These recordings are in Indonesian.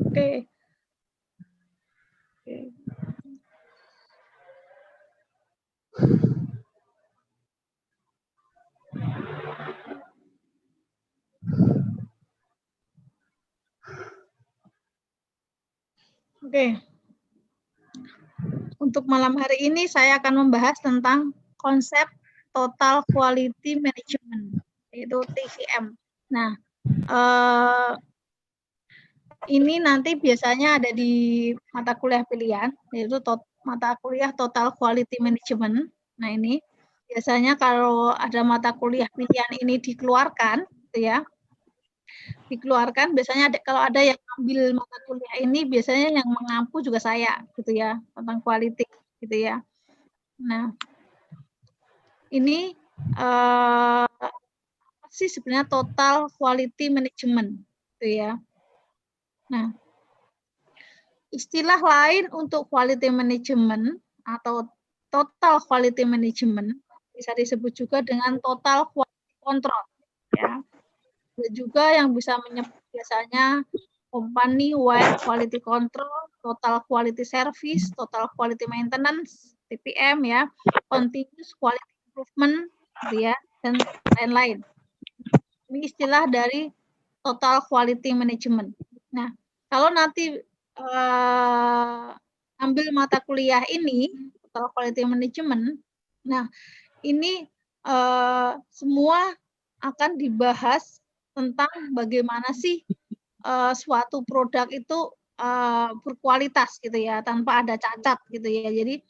Oke. Oke. Untuk malam hari ini saya akan membahas tentang konsep Total Quality Management, yaitu TQM. Nah, ini nanti biasanya ada di mata kuliah pilihan, yaitu mata kuliah Total Quality Management. Nah, ini biasanya kalau ada mata kuliah pilihan ini dikeluarkan, gitu ya, dikeluarkan biasanya kalau ada yang ambil mata kuliah ini biasanya yang mengampu juga saya, gitu ya, tentang quality, gitu ya. Nah, ini apa sih sebenarnya Total Quality Management, gitu ya. Nah, istilah lain untuk quality management atau total quality management bisa disebut juga dengan total quality control, ya. Ada juga yang bisa menyebut biasanya company wide quality control, total quality service, total quality maintenance, TPM, ya, continuous quality improvement, gitu ya, dan lain-lain. Ini istilah dari total quality management. Nah, kalau nanti ambil mata kuliah ini, total quality management, nah ini semua akan dibahas tentang bagaimana sih suatu produk itu berkualitas gitu ya, tanpa ada cacat gitu ya. Jadi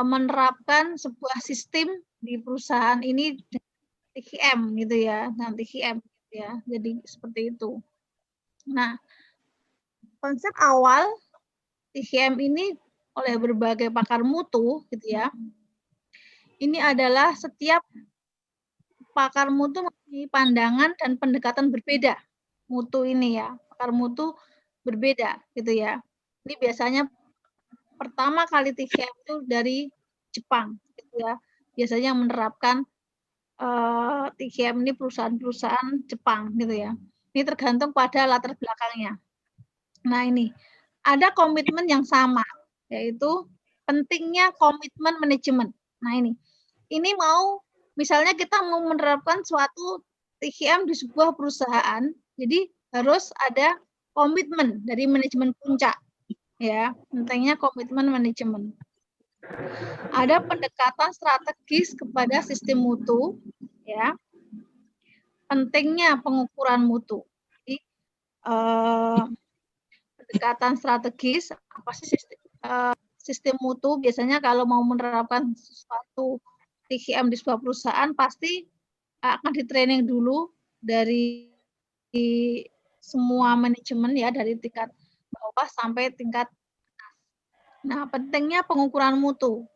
menerapkan sebuah sistem di perusahaan ini TQM gitu ya, nah TQM gitu ya. Jadi seperti itu. Nah, konsep awal TQM ini oleh berbagai pakar mutu gitu ya. Ini adalah setiap pakar mutu mempunyai pandangan dan pendekatan berbeda. Mutu ini ya, pakar mutu berbeda gitu ya. Ini biasanya pertama kali TQM itu dari Jepang gitu ya. Biasanya menerapkan TQM ini perusahaan-perusahaan Jepang gitu ya. Ini tergantung pada latar belakangnya. Nah, ini ada komitmen yang sama, yaitu pentingnya komitmen manajemen. Nah, ini mau misalnya kita mau menerapkan suatu TQM di sebuah perusahaan, jadi harus ada komitmen dari manajemen puncak, ya. Pentingnya komitmen manajemen. Ada pendekatan strategis kepada sistem mutu, ya. Pentingnya pengukuran mutu. Jadi, pendekatan strategis apa sih sistem mutu biasanya kalau mau menerapkan suatu TQM di sebuah perusahaan pasti akan di-training dulu dari semua manajemen ya, dari tingkat bawah sampai tingkat atas. Nah, pentingnya pengukuran mutu,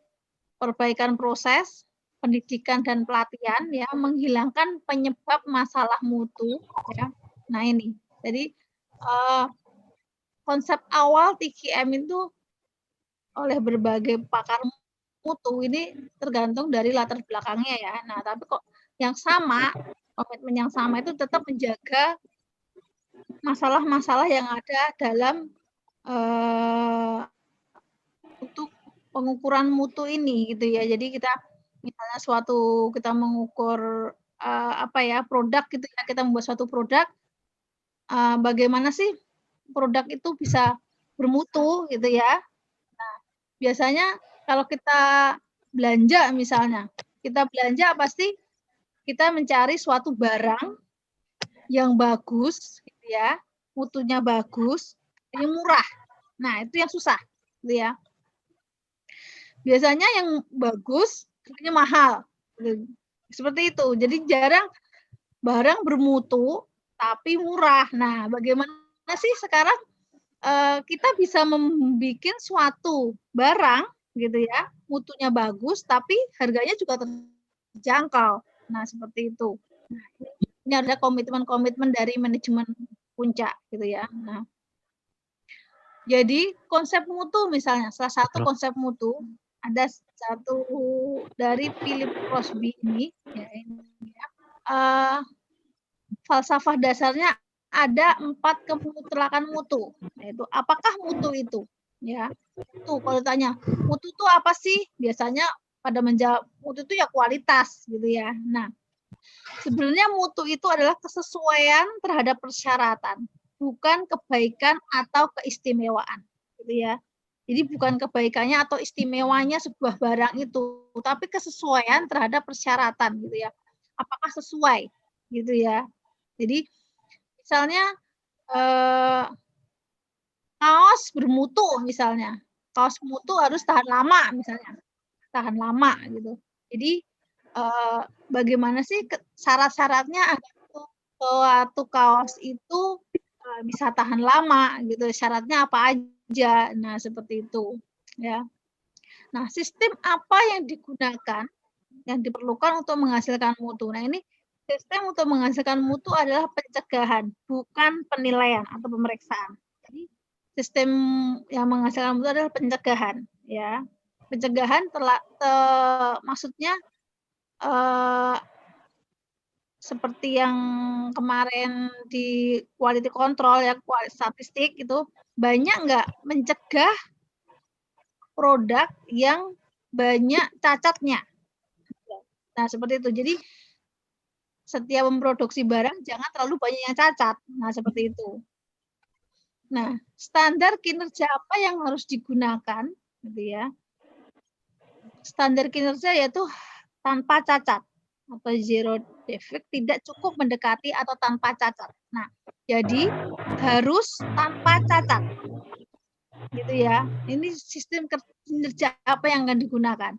perbaikan proses, pendidikan dan pelatihan ya, menghilangkan penyebab masalah mutu ya. Nah, ini. Jadi konsep awal TQM itu oleh berbagai pakar mutu ini tergantung dari latar belakangnya ya. Nah, tapi kok yang sama, komitmen yang sama itu tetap menjaga masalah-masalah yang ada dalam untuk pengukuran mutu ini gitu ya. Jadi kita misalnya kita mengukur apa ya, produk gitu ya, kita membuat suatu produk, bagaimana sih produk itu bisa bermutu gitu ya. Nah, biasanya kalau kita belanja misalnya, kita belanja pasti kita mencari suatu barang yang bagus gitu ya, mutunya bagus, yang murah. Nah, itu yang susah gitu ya. Biasanya yang bagus harganya mahal. Gitu. Seperti itu. Jadi jarang barang bermutu tapi murah. Nah, bagaimana sih sekarang kita bisa membuat suatu barang gitu ya, mutunya bagus tapi harganya juga terjangkau. Nah, seperti itu. Nah, ini ada komitmen-komitmen dari manajemen puncak gitu ya. Nah, jadi konsep mutu misalnya, salah satu konsep mutu ada satu dari Philip Crosby ini, ya, falsafah dasarnya ada 4 kemutlaqan mutu, yaitu apakah mutu itu? Ya, tuh kalau ditanya, mutu itu apa sih? Biasanya pada menjawab mutu itu ya kualitas gitu ya. Nah, sebenarnya mutu itu adalah kesesuaian terhadap persyaratan, bukan kebaikan atau keistimewaan, gitu ya. Jadi bukan kebaikannya atau istimewanya sebuah barang itu, tapi kesesuaian terhadap persyaratan, gitu ya. Apakah sesuai, gitu ya. Jadi misalnya kaos bermutu misalnya, kaos mutu harus tahan lama misalnya, tahan lama gitu. Jadi bagaimana sih syarat-syaratnya agar suatu kaos itu bisa tahan lama gitu, syaratnya apa aja. Nah, seperti itu ya. Nah, sistem apa yang digunakan, yang diperlukan untuk menghasilkan mutu. Nah, ini sistem untuk menghasilkan mutu adalah pencegahan, bukan penilaian atau pemeriksaan. Jadi, sistem yang menghasilkan mutu adalah pencegahan, ya. Pencegahan maksudnya seperti yang kemarin di quality control ya, statistik itu banyak nggak mencegah produk yang banyak cacatnya. Nah, seperti itu. Jadi setiap memproduksi barang jangan terlalu banyak yang cacat. Nah, seperti itu. Nah, standar kinerja apa yang harus digunakan gitu ya. Standar kinerja yaitu tanpa cacat atau zero defect, tidak cukup mendekati atau tanpa cacat. Nah, jadi harus tanpa cacat. Gitu ya. Ini sistem kinerja apa yang akan digunakan.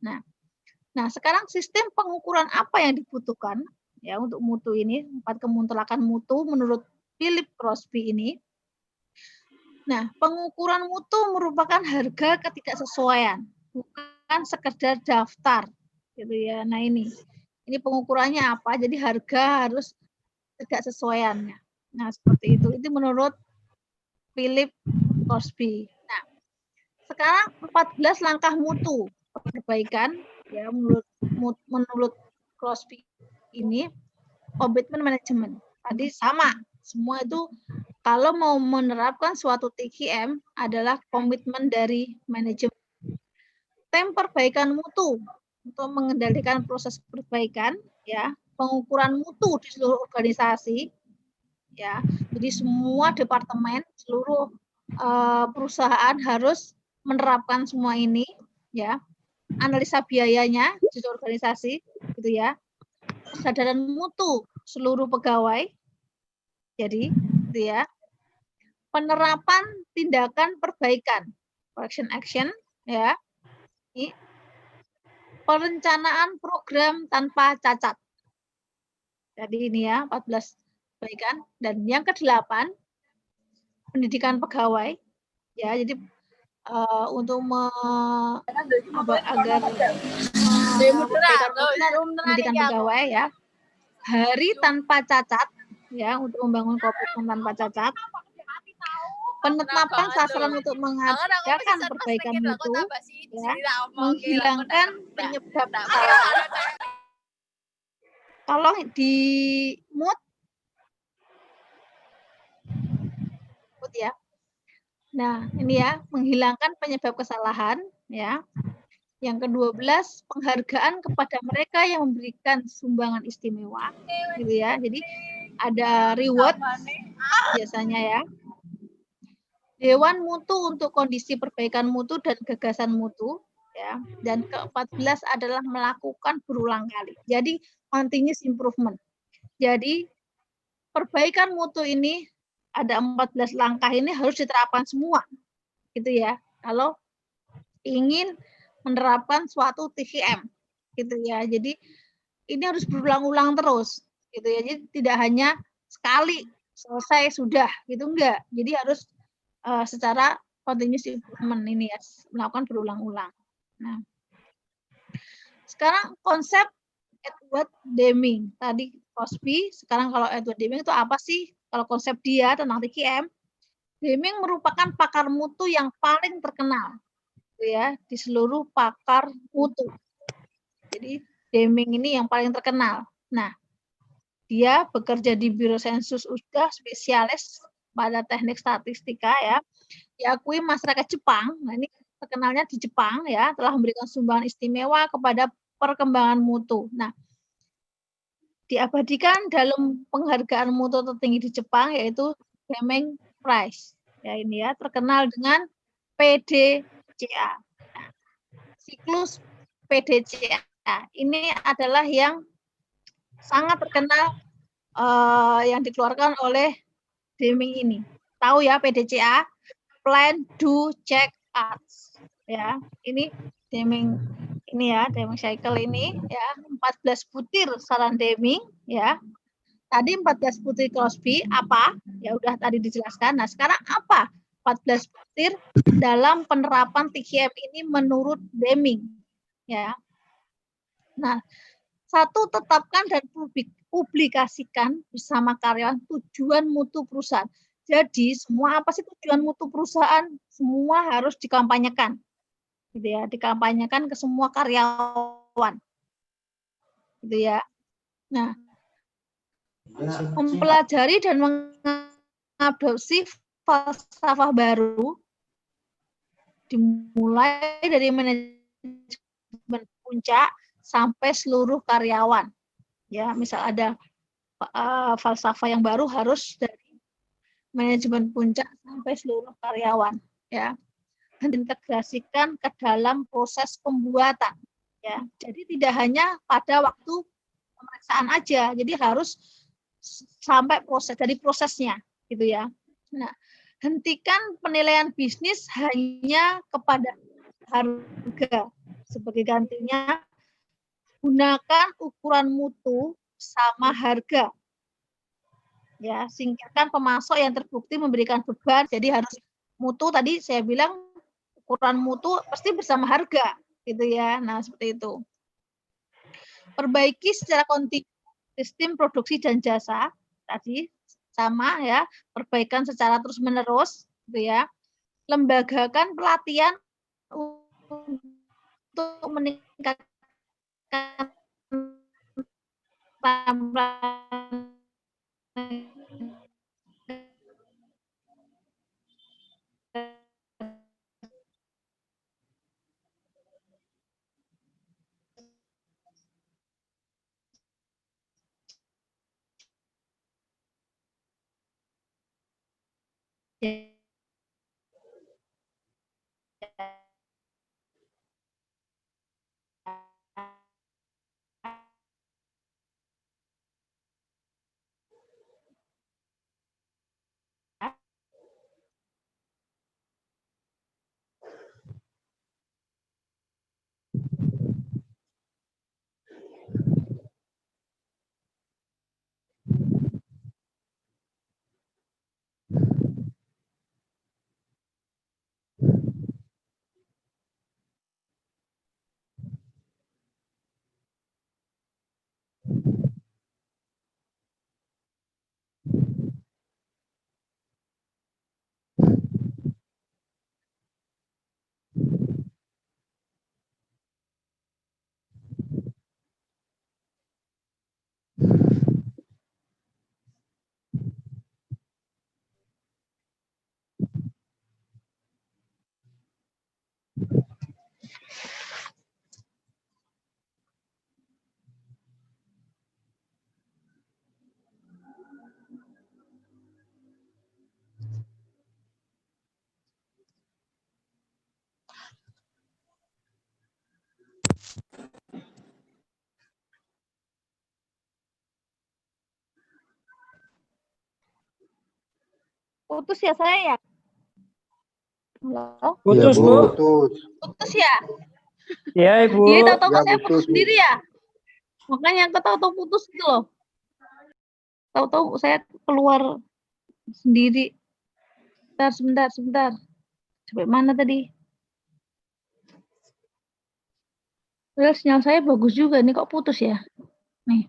Nah, sekarang sistem pengukuran apa yang dibutuhkan ya untuk mutu ini, 4 kemutlaqan mutu menurut Philip Crosby ini. Nah, pengukuran mutu merupakan harga ketidaksesuaian, bukan sekedar daftar gitu ya. Nah, ini pengukurannya apa? Jadi harga harus ketidaksesuaiannya. Nah, seperti itu. Itu menurut Philip Crosby. Nah, sekarang 14 langkah mutu perbaikan ya menurut Crosby ini komitmen manajemen. Tadi sama, semua itu kalau mau menerapkan suatu TQM adalah komitmen dari manajemen. Tim perbaikan mutu untuk mengendalikan proses perbaikan ya, pengukuran mutu di seluruh organisasi ya. Jadi semua departemen, seluruh perusahaan harus menerapkan semua ini ya. Analisa biayanya di organisasi gitu ya. Kesadaran mutu seluruh pegawai. Jadi gitu ya. Penerapan tindakan perbaikan, correction action ya. Ini perencanaan program tanpa cacat. Jadi ini ya 14 perbaikan, dan yang ke-8 pendidikan pegawai ya. Jadi untuk agar pendidikan pegawai ya, hari tanpa cacat ya, untuk membangun komitmen tanpa cacat, penetapan sasaran untuk mengadakan perbaikan mutu ya, menghilangkan penyebab kesalahan. Kalau di mood ya. Nah, ini ya, menghilangkan penyebab kesalahan ya. Yang ke-12, penghargaan kepada mereka yang memberikan sumbangan istimewa gitu ya. Jadi ada reward biasanya ya. Dewan mutu untuk kondisi perbaikan mutu dan gagasan mutu ya. Dan ke-14 adalah melakukan berulang kali. Jadi continuous improvement. Jadi perbaikan mutu ini ada 14 langkah ini harus diterapkan semua. Gitu ya. Kalau ingin menerapkan suatu TQM gitu ya. Jadi ini harus berulang-ulang terus gitu ya. Jadi tidak hanya sekali selesai sudah gitu, enggak. Jadi harus secara continuous improvement ini ya, melakukan berulang-ulang. Nah, sekarang konsep Edward Deming. Tadi Crosby, sekarang kalau Edward Deming itu apa sih? Kalau konsep dia tentang TQM, Deming merupakan pakar mutu yang paling terkenal ya di seluruh pakar mutu. Jadi Deming ini yang paling terkenal. Nah, dia bekerja di Biro Sensus, sudah spesialis pada teknik statistika ya. Diakui masyarakat Jepang, nah ini terkenalnya di Jepang ya, telah memberikan sumbangan istimewa kepada perkembangan mutu. Nah, diabadikan dalam penghargaan mutu tertinggi di Jepang yaitu Deming Prize. Ya ini ya, terkenal dengan PDCA. Nah, siklus PDCA ini adalah yang sangat terkenal yang dikeluarkan oleh Deming ini. Tahu ya PDCA? Plan, do, check, act. Ya, ini Deming ini ya, Deming cycle ini ya, 14 butir saran Deming ya. Tadi 14 butir Crosby apa? Ya udah tadi dijelaskan. Nah, sekarang apa 14 butir dalam penerapan TQM ini menurut Deming ya. Nah, satu, tetapkan dan publikasikan bersama karyawan tujuan mutu perusahaan. Jadi semua apa sih tujuan mutu perusahaan? Semua harus dikampanyekan, gitu ya, dikampanyekan ke semua karyawan, gitu ya. Nah, mempelajari dan mengadopsi falsafah baru dimulai dari manajemen puncak sampai seluruh karyawan. Ya, misal ada falsafah yang baru harus dari manajemen puncak sampai seluruh karyawan ya, dan integrasikan ke dalam proses pembuatan ya. Jadi tidak hanya pada waktu pemeriksaan aja, jadi harus sampai proses dari prosesnya gitu ya. Nah, hentikan penilaian bisnis hanya kepada harga, sebagai gantinya gunakan ukuran mutu sama harga ya. Singkirkan pemasok yang terbukti memberikan beban, jadi harus mutu, tadi saya bilang ukuran mutu pasti bersama harga gitu ya. Nah, seperti itu. Perbaiki secara kontinu sistem produksi dan jasa, tadi sama ya, perbaikan secara terus menerus gitu ya. Lembagakan pelatihan untuk meningkatkan putus ya saya ya. Halo? Putus, ya, Bu. putus. Putus ya? Iya, Ibu. Iya, tahu-tahu Ya, saya putus, putus Bu. sendiri ya. Makanya aku tahu-tahu putus gitu loh. Tahu-tahu saya keluar sendiri. Sebentar. Sampai mana tadi? Padahal sinyal saya bagus juga nih, kok putus ya? Nih.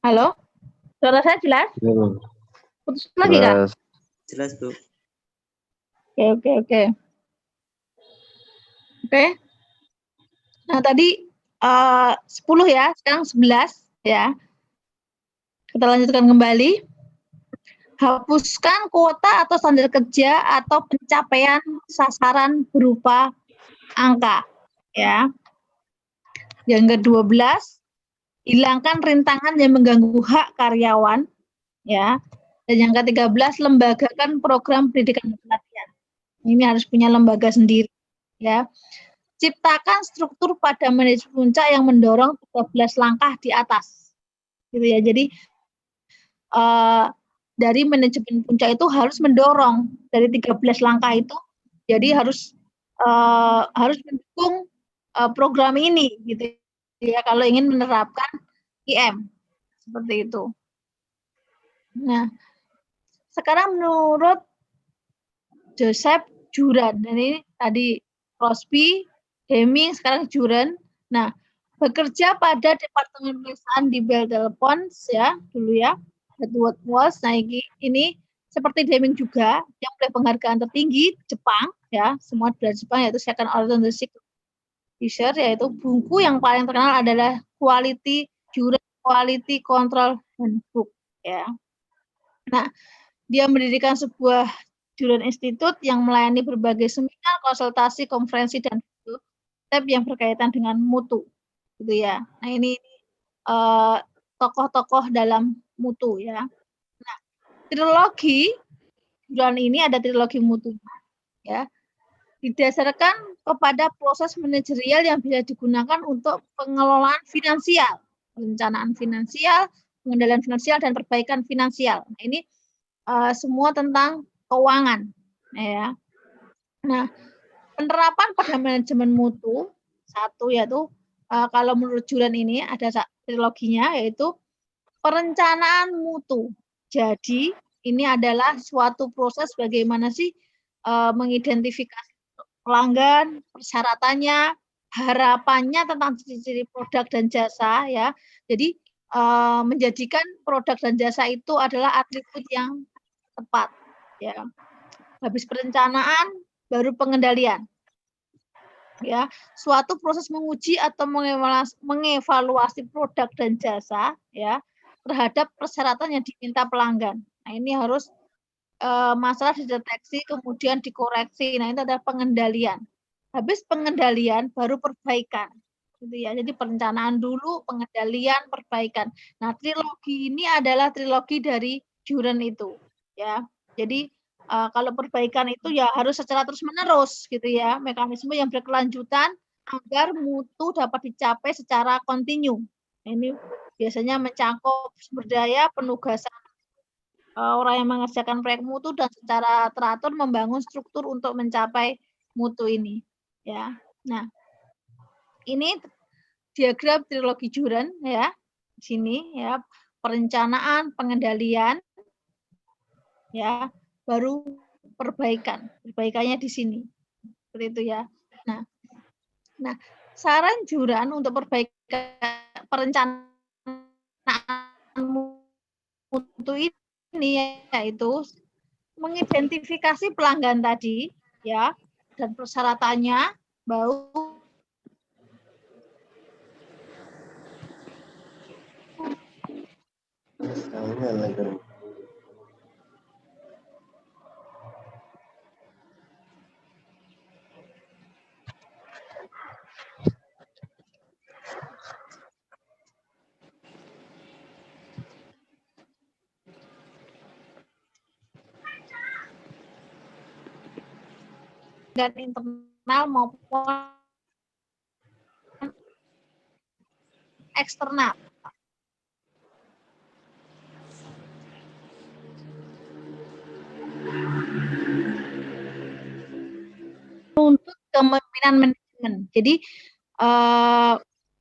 Halo? Suara saya jelas? Putus lagi, Kak? Jelas, Bu. Oke. Oke. Nah, tadi 10 ya, sekarang 11 ya. Kita lanjutkan kembali. Hapuskan kuota atau standar kerja atau pencapaian sasaran berupa angka ya. Yang ke-12, hilangkan rintangan yang mengganggu hak karyawan ya. Dan yang ke-13, lembagakan program pendidikan dan pelatihan. Ini harus punya lembaga sendiri ya. Ciptakan struktur pada manajemen puncak yang mendorong 13 langkah di atas. Gitu ya. Jadi dari manajemen puncak itu harus mendorong dari 13 langkah itu, jadi harus mendukung program ini gitu ya kalau ingin menerapkan IM seperti itu. Nah, sekarang menurut Joseph Juran, dan ini tadi Crosby, Deming, sekarang Juran. Nah, bekerja pada Departemen Pemeriksaan di Bell Telephone ya dulu ya. Edward Walsh, nah ini seperti Deming juga yang oleh penghargaan tertinggi Jepang ya, semua dari Jepang, yaitu Second Order the Secret Teacher, yaitu buku yang paling terkenal adalah Quality Juran Quality Control Handbook ya. Nah, dia mendirikan sebuah Juran Institute yang melayani berbagai seminar, konsultasi, konferensi, dan step yang berkaitan dengan mutu gitu ya. Nah, ini tokoh-tokoh dalam mutu ya. Nah, trilogi Juran ini ada trilogi mutu ya. Didasarkan kepada proses manajerial yang bisa digunakan untuk pengelolaan finansial, perencanaan finansial, pengendalian finansial, dan perbaikan finansial. Nah, ini semua tentang keuangan ya. Nah, penerapan pada manajemen mutu satu yaitu kalau menurut Juran ini ada triloginya, yaitu perencanaan mutu. Jadi ini adalah suatu proses bagaimana sih mengidentifikasi pelanggan, persyaratannya, harapannya tentang ciri-ciri produk dan jasa ya. Jadi menjadikan produk dan jasa itu adalah atribut yang tepat ya. Habis perencanaan baru pengendalian. Ya, suatu proses menguji atau mengevaluasi produk dan jasa ya terhadap persyaratan yang diminta pelanggan. Nah, ini harus masalah dideteksi kemudian dikoreksi. Nah, itu adalah pengendalian. Habis pengendalian baru perbaikan. Gitu ya. Jadi perencanaan dulu, pengendalian, perbaikan. Nah, trilogi ini adalah trilogi dari Juran itu ya. Jadi kalau perbaikan itu ya harus secara terus-menerus gitu ya, mekanisme yang berkelanjutan agar mutu dapat dicapai secara kontinu. Ini biasanya mencakup sumber daya, penugasan orang yang mengerjakan proyek mutu, dan secara teratur membangun struktur untuk mencapai mutu ini. Ya, nah ini diagram trilogi Juran ya, di sini ya, perencanaan, pengendalian, ya, baru perbaikan. Perbaikannya di sini. Seperti itu ya. Nah, saran Juran untuk perbaikan perencanaan mutu ini yaitu mengidentifikasi pelanggan tadi ya dan persyaratannya, baru dan internal maupun eksternal. Untuk kepemimpinan manajemen. Jadi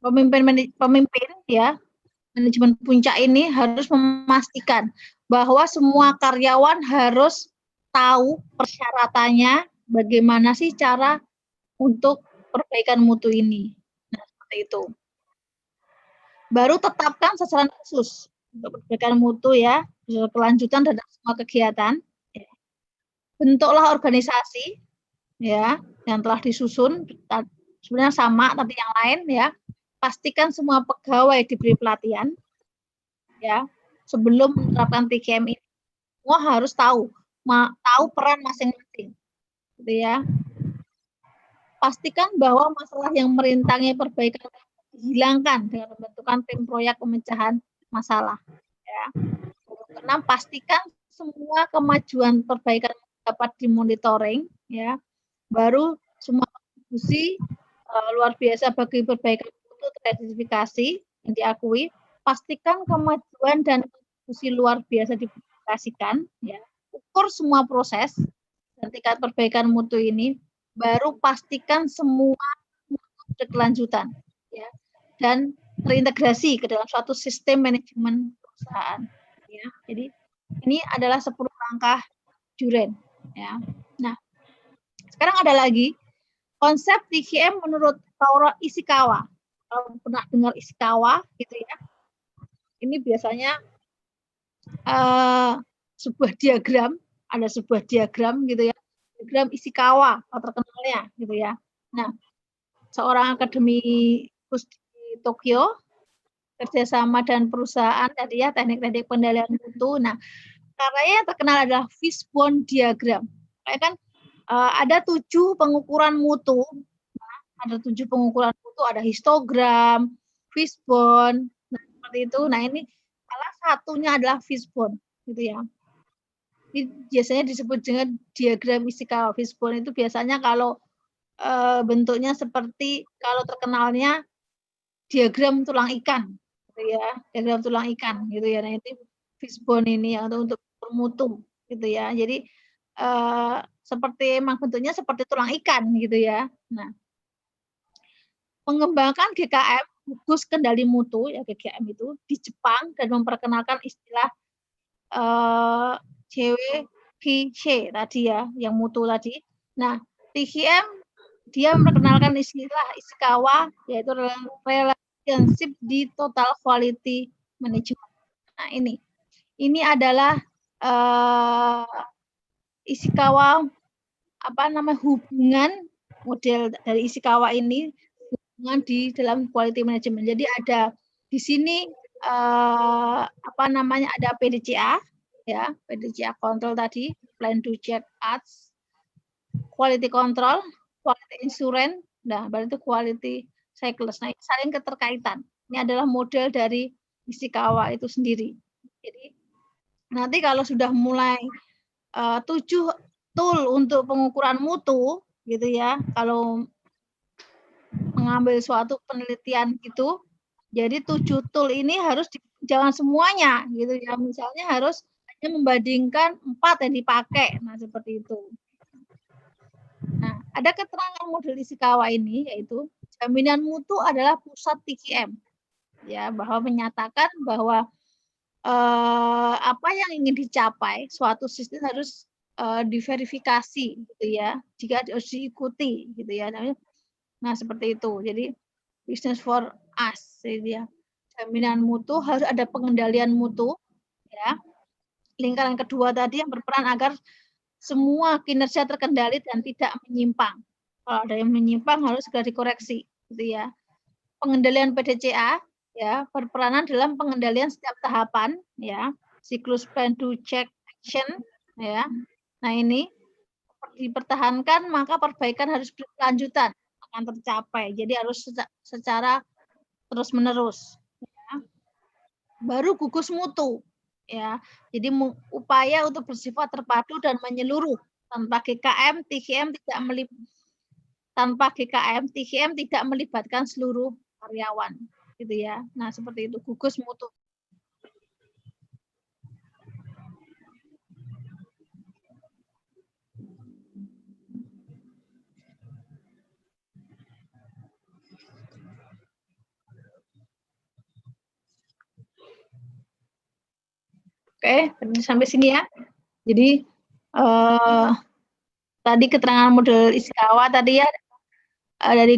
pemimpin ya, manajemen puncak ini harus memastikan bahwa semua karyawan harus tahu persyaratannya, bagaimana sih cara untuk perbaikan mutu ini. Nah, seperti itu. Baru tetapkan sasaran khusus. untuk perbaikan mutu ya, kelanjutan dalam semua kegiatan. Bentuklah organisasi ya yang telah disusun, sebenarnya sama tapi yang lain ya. Pastikan semua pegawai diberi pelatihan ya sebelum menerapkan 3M ini. Semua harus tahu peran masing-masing gitu ya. Pastikan bahwa masalah yang merintangi perbaikan dihilangkan dengan pembentukan tim proyek pemecahan masalah ya. Keenam, pastikan semua kemajuan perbaikan dapat dimonitoring ya. Baru semua kontribusi luar biasa bagi perbaikan itu teridentifikasi yang diakui. Pastikan kemajuan dan kontribusi luar biasa dipublikasikan ya. Ukur semua proses dan tingkat perbaikan mutu ini, baru pastikan semua berkelanjutan ya dan terintegrasi ke dalam suatu sistem manajemen perusahaan ya. Jadi ini adalah 10 langkah Duren ya. Nah, sekarang ada lagi konsep 3M menurut Tauro Ishikawa. Kalau pernah dengar Ishikawa gitu ya. Ini biasanya sebuah diagram, ada sebuah diagram gitu ya. Diagram Ishikawa terkenalnya gitu ya. Nah, seorang akademikus di Tokyo kerjasama dan perusahaan tadi ya, teknik-teknik pengendalian mutu. Nah, karena yang terkenal adalah fishbone diagram. Kayak kan ada 7 pengukuran mutu. Nah, ada 7 pengukuran mutu, ada histogram, fishbone, nah, seperti itu. Nah, ini salah satunya adalah fishbone, gitu ya. Ini biasanya disebut dengan diagram Ishikawa. Fishbone itu biasanya kalau bentuknya seperti kalau terkenalnya diagram tulang ikan, gitu ya, diagram tulang ikan, gitu ya. Nah, itu fishbone ini ya untuk bermutu, gitu ya. Jadi seperti emang bentuknya seperti tulang ikan, gitu ya. Nah, mengembangkan GKM gugus kendali mutu ya GKM itu di Jepang dan memperkenalkan istilah JWKC tadi ya, yang mutu tadi. Nah, 3M dia memperkenalkan istilah Ishikawa yaitu relationship di total quality management. Nah, ini adalah Ishikawa hubungan model dari Ishikawa ini hubungan di dalam quality management. Jadi ada di sini ada PDCA ya, PDCA control tadi, plan do check ads, quality control, quality insurance, nah berarti quality cycles. Nah, saling keterkaitan. Ini adalah model dari Ishikawa itu sendiri. Jadi nanti kalau sudah mulai 7 tool untuk pengukuran mutu gitu ya, kalau mengambil suatu penelitian gitu, jadi 7 tool ini harus jangan semuanya gitu ya, misalnya harus hanya membandingkan 4 yang dipakai, nah seperti itu. Nah, ada keterangan model Ishikawa ini yaitu jaminan mutu adalah pusat 3M ya, bahwa menyatakan bahwa apa yang ingin dicapai suatu sistem harus diverifikasi gitu ya, jika harus diikuti gitu ya. Nah, seperti itu. Jadi business for us gitu ya. Jaminan mutu harus ada pengendalian mutu ya. Lingkaran kedua tadi yang berperan agar semua kinerja terkendali dan tidak menyimpang. Kalau ada yang menyimpang harus segera dikoreksi gitu ya. Pengendalian PDCA ya, berperanan dalam pengendalian setiap tahapan ya. Siklus plan do check action ya. Nah, ini dipertahankan maka perbaikan harus berkelanjutan akan tercapai. Jadi harus secara terus-menerus. Ya. Baru gugus mutu. Ya, jadi upaya untuk bersifat terpadu dan menyeluruh. Tanpa GKM, 3M tidak melibatkan seluruh karyawan, gitu ya. Nah, seperti itu gugus mutu. Oke, sampai sini ya. Jadi tadi keterangan model Ishikawa tadi ya, dari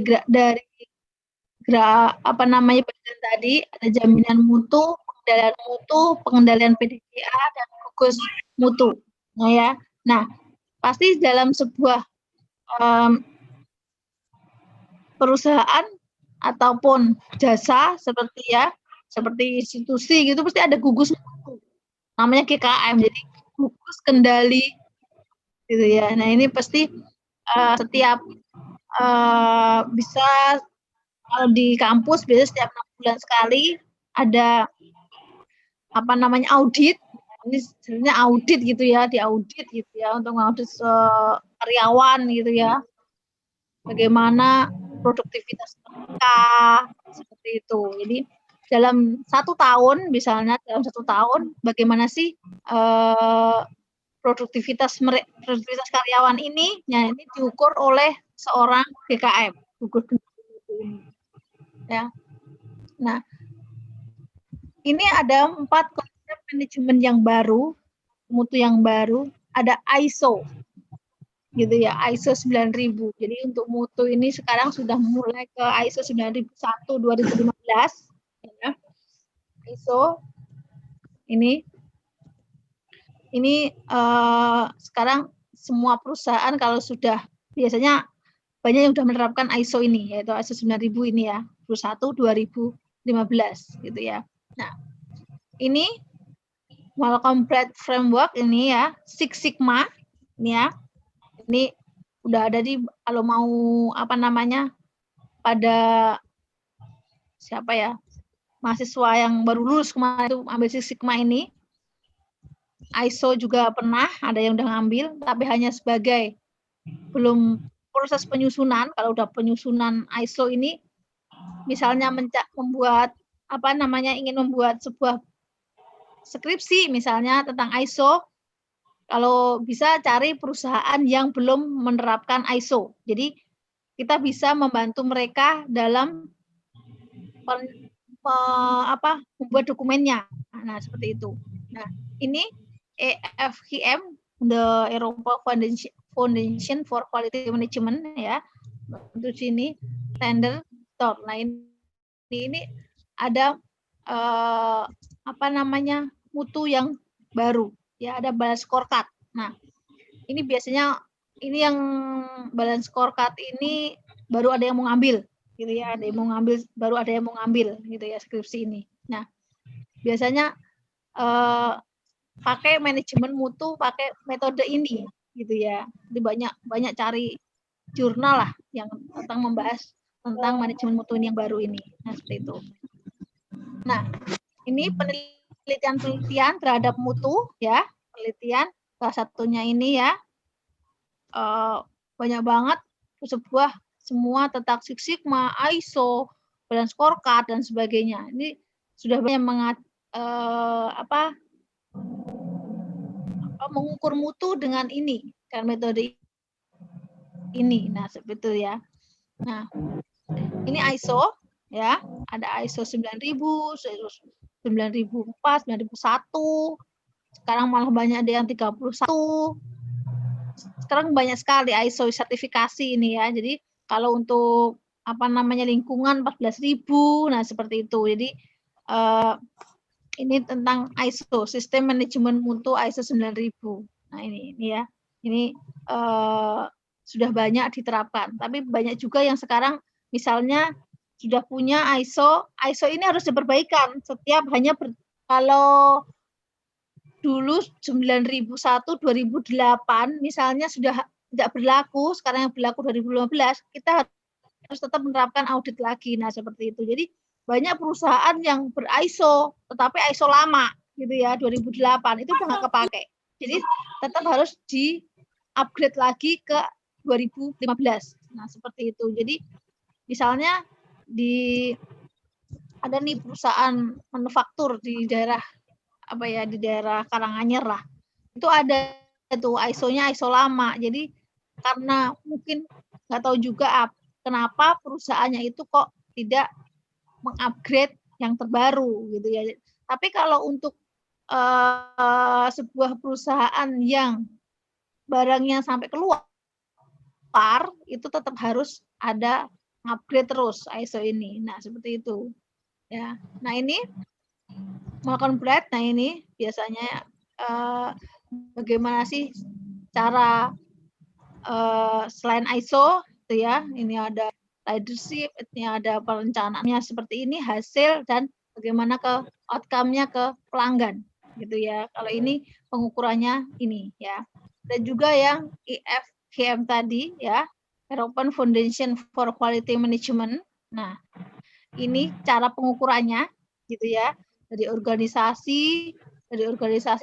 bagian tadi ada jaminan mutu, pengendalian mutu, pengendalian PDCA, dan gugus mutu. Nah ya, nah pasti dalam sebuah perusahaan ataupun jasa seperti institusi gitu pasti ada gugus mutu. Namanya GKM, jadi gugus kendali gitu ya. Nah ini pasti setiap bisa kalau di kampus biasanya setiap 6 bulan sekali ada apa namanya audit. Ini sebenarnya audit gitu ya, diaudit gitu ya untuk mengaudit karyawan gitu ya. Bagaimana produktivitas mereka seperti itu. Jadi dalam 1 tahun misalnya dalam 1 tahun bagaimana sih produktivitas karyawan ini, ya ini diukur oleh seorang GKM, gugus kendali mutu ini. Ya. Nah, ini ada 4 konsep manajemen yang baru, mutu yang baru, ada ISO. Gitu ya, ISO 9000. Jadi untuk mutu ini sekarang sudah mulai ke ISO 9001 2015 ya. ISO ini sekarang semua perusahaan kalau sudah biasanya banyak yang sudah menerapkan ISO ini, yaitu ISO 9000 ini ya, 2015 gitu ya. Nah, ini Welcome Complete Framework ini ya, Six Sigma ini ya. Ini udah ada di kalau mau apa namanya pada siapa ya mahasiswa yang baru lulus kemarin itu ambil Six Sigma ini. ISO juga pernah ada yang udah ngambil, tapi hanya sebagai belum proses penyusunan. Kalau udah penyusunan ISO ini, misalnya membuat apa namanya ingin membuat sebuah skripsi misalnya tentang ISO, kalau bisa cari perusahaan yang belum menerapkan ISO. Jadi kita bisa membantu mereka dalam membuat dokumennya. Nah seperti itu. Nah ini EFQM, the Europa Foundation for Quality Management ya. Untuk sini standard top. Nah ini ada apa namanya mutu yang baru ya, ada balance scorecard. Nah ini biasanya ini yang balance scorecard ini baru ada yang mau ngambil gitu ya, ada yang mau ngambil, baru ada yang mau ngambil gitu ya skripsi ini. Nah biasanya pakai manajemen mutu, pakai metode ini gitu ya. Jadi banyak cari jurnal lah yang tentang membahas tentang manajemen mutu ini yang baru ini. Nah seperti itu. Nah ini penelitian terhadap mutu ya, penelitian salah satunya ini ya, banyak banget semua tentang Six Sigma, ISO, balance scorecard dan sebagainya. Ini sudah banyak mengukur mutu dengan ini, kan metode ini. Nah seperti itu ya. Nah ini ISO ya, ada ISO 9000, 9004, 9001. Sekarang malah banyak ada yang 31. Sekarang banyak sekali ISO sertifikasi ini ya. Jadi kalau untuk apa namanya lingkungan 14.000, nah seperti itu. Jadi ini tentang ISO, Sistem Manajemen Mutu ISO 9000. Nah ini ya, ini sudah banyak diterapkan. Tapi banyak juga yang sekarang misalnya sudah punya ISO ini harus diperbaikan setiap kalau dulu 9001 2008 misalnya sudah tidak berlaku, sekarang yang berlaku 2015, kita harus tetap menerapkan audit lagi. Nah, seperti itu. Jadi banyak perusahaan yang ber-ISO, tetapi ISO lama gitu ya, 2008 itu udah nggak kepake. Jadi tetap harus di-upgrade lagi ke 2015. Nah, seperti itu. Jadi misalnya ada nih perusahaan manufaktur di daerah di daerah Karanganyar lah. Itu ada tuh ISO-nya ISO lama. Jadi karena mungkin nggak tahu juga kenapa perusahaannya itu kok tidak mengupgrade yang terbaru gitu ya. Tapi kalau untuk sebuah perusahaan yang barangnya sampai keluar itu tetap harus ada upgrade terus ISO ini. Nah, seperti itu. Ya. Nah, ini Malcolm Platt. Nah ini biasanya bagaimana sih cara selain ISO itu ya, ini ada leadership, ini ada perencanaannya seperti ini, hasil dan bagaimana ke outcome-nya ke pelanggan gitu ya. Kalau ini pengukurannya ini ya. Dan juga yang EFGM tadi ya, European Foundation for Quality Management. Nah, ini cara pengukurannya gitu ya. Dari organisasi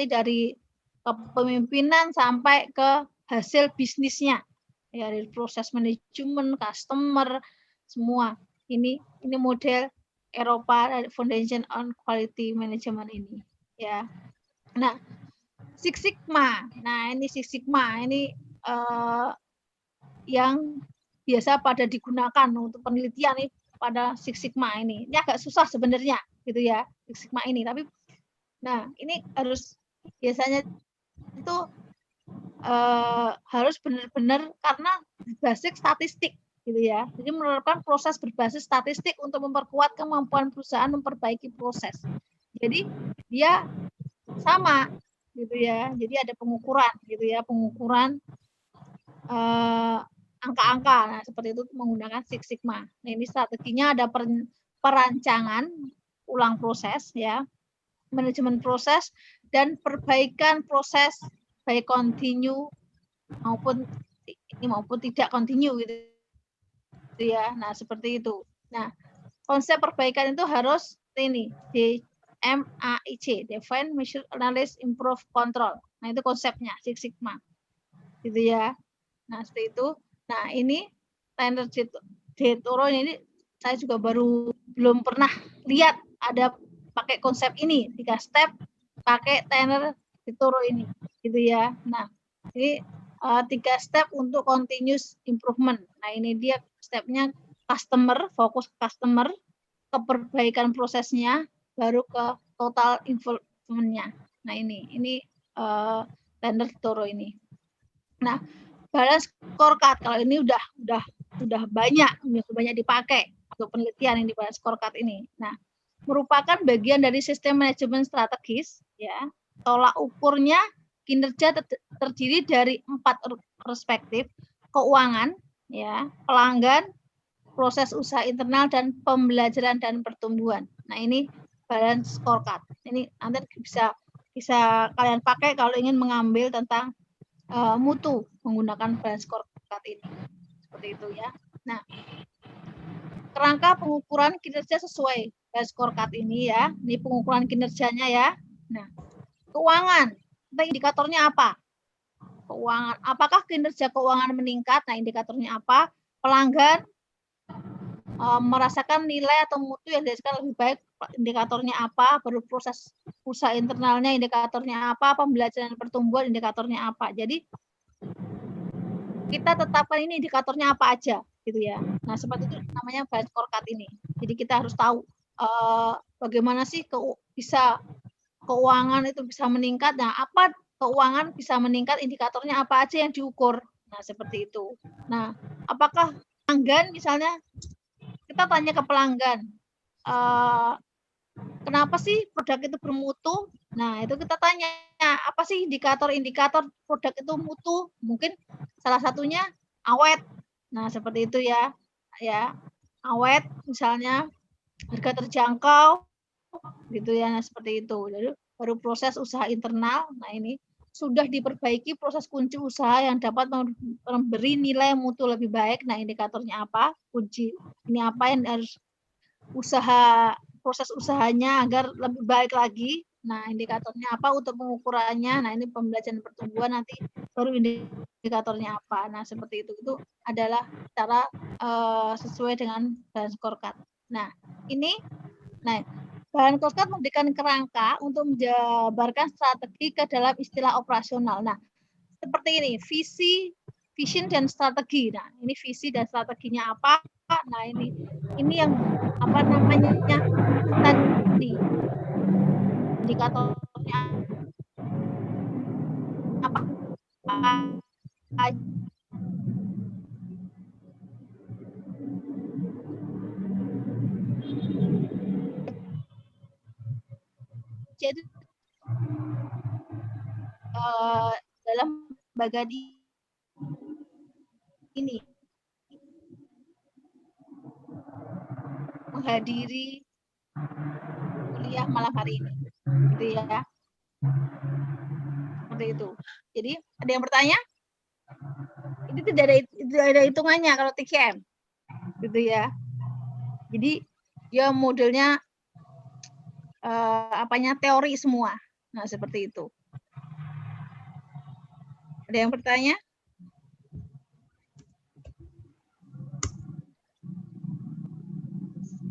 dari kepemimpinan sampai ke hasil bisnisnya. Ya, dari proses manajemen, customer, semua. Ini model Eropa Foundation on Quality Management ini ya. Nah, Six Sigma. Nah, ini Six Sigma ini yang biasa pada digunakan untuk penelitian nih pada Six Sigma ini. Ini agak susah sebenarnya gitu ya, Six Sigma ini. Tapi nah, ini harus biasanya itu harus benar-benar karena berbasis statistik gitu ya. Jadi menerapkan proses berbasis statistik untuk memperkuat kemampuan perusahaan memperbaiki proses. Jadi dia sama gitu ya. Jadi ada pengukuran gitu ya, pengukuran angka-angka. Nah, seperti itu menggunakan Six Sigma. Nah, ini strateginya ada perancangan ulang proses ya, manajemen proses dan perbaikan proses baik continue maupun tidak continue gitu ya. Nah, seperti itu. Nah, konsep perbaikan itu harus ini di MAIC, Define, Measure, Analyze, Improve, Control. Nah, itu konsepnya Six Sigma. Gitu ya. Nah, seperti itu. Nah, ini Tanner de Toro ini saya juga belum pernah lihat ada pakai konsep ini, 3 step pakai Tanner de Toro ini. Gitu ya. Nah, ini 3 step untuk continuous improvement. Nah, ini dia stepnya customer, fokus customer, ke perbaikan prosesnya, baru ke total involvement-nya. Nah, ini Tanner de Toro ini. Nah, balance scorecard kalau ini udah banyak dipakai untuk penelitian yang di balance scorecard ini. Nah, merupakan bagian dari sistem manajemen strategis ya. Tolak ukurnya kinerja terdiri dari 4 perspektif: keuangan ya, pelanggan, proses usaha internal dan pembelajaran dan pertumbuhan. Nah, ini balance scorecard. Ini nanti bisa kalian pakai kalau ingin mengambil tentang mutu menggunakan balance scorecard ini. Seperti itu ya. Nah, kerangka pengukuran kinerja sesuai balance scorecard ini ya. Ini pengukuran kinerjanya ya. Nah, keuangan. Indikatornya apa? Keuangan. Apakah kinerja keuangan meningkat? Nah, indikatornya apa? Pelanggan merasakan nilai atau mutu yang dihasilkan lebih baik, indikatornya apa? Baru proses usaha internalnya, indikatornya apa? Pembelajaran pertumbuhan, indikatornya apa? Jadi kita tetapkan ini indikatornya apa aja gitu ya. Nah, seperti itu namanya balance scorecard ini. Jadi kita harus tahu bagaimana sih bisa keuangan itu bisa meningkat. Nah, apa keuangan bisa meningkat, indikatornya apa aja yang diukur. Nah, seperti itu. Nah, apakah pelanggan misalnya kita tanya ke pelanggan, kenapa sih produk itu bermutu? Nah, itu kita tanya, apa sih indikator-indikator produk itu mutu? Mungkin salah satunya awet. Nah, seperti itu ya. Ya, awet misalnya harga terjangkau gitu ya. Nah, seperti itu. Jadi baru proses usaha internal. Nah, ini sudah diperbaiki proses kunci usaha yang dapat memberi nilai mutu lebih baik. Nah, indikatornya apa? Kunci ini apa yang harus proses usahanya agar lebih baik lagi. Nah, indikatornya apa untuk pengukurannya? Nah, ini pembelajaran pertumbuhan nanti baru indikatornya apa. Nah, seperti itu. Itu adalah cara sesuai dengan balance scorecard. Nah, balance scorecard memberikan kerangka untuk menjabarkan strategi ke dalam istilah operasional. Nah, seperti ini, vision dan strategi. Nah, ini visi dan strateginya apa? Nah, ini yang apa namanya tadi indikatornya apa C itu dalam bagian ini menghadiri kuliah malam hari ini, gitu ya. Seperti itu. Jadi ada yang bertanya? Ini tidak ada hitungannya kalau TKM, gitu ya. Jadi dia modelnya teori semua. Nah seperti itu. Ada yang bertanya?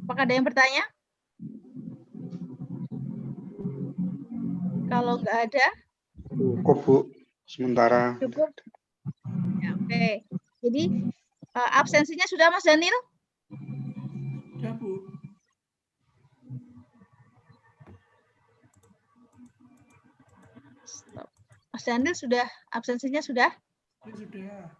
Apakah ada yang bertanya? Kalau nggak ada, cukup Bu, sementara. cukup. Ya, oke. Jadi absensinya sudah Mas Daniel? Sudah, Bu. Stop. Mas Daniel sudah absensinya sudah? Sudah.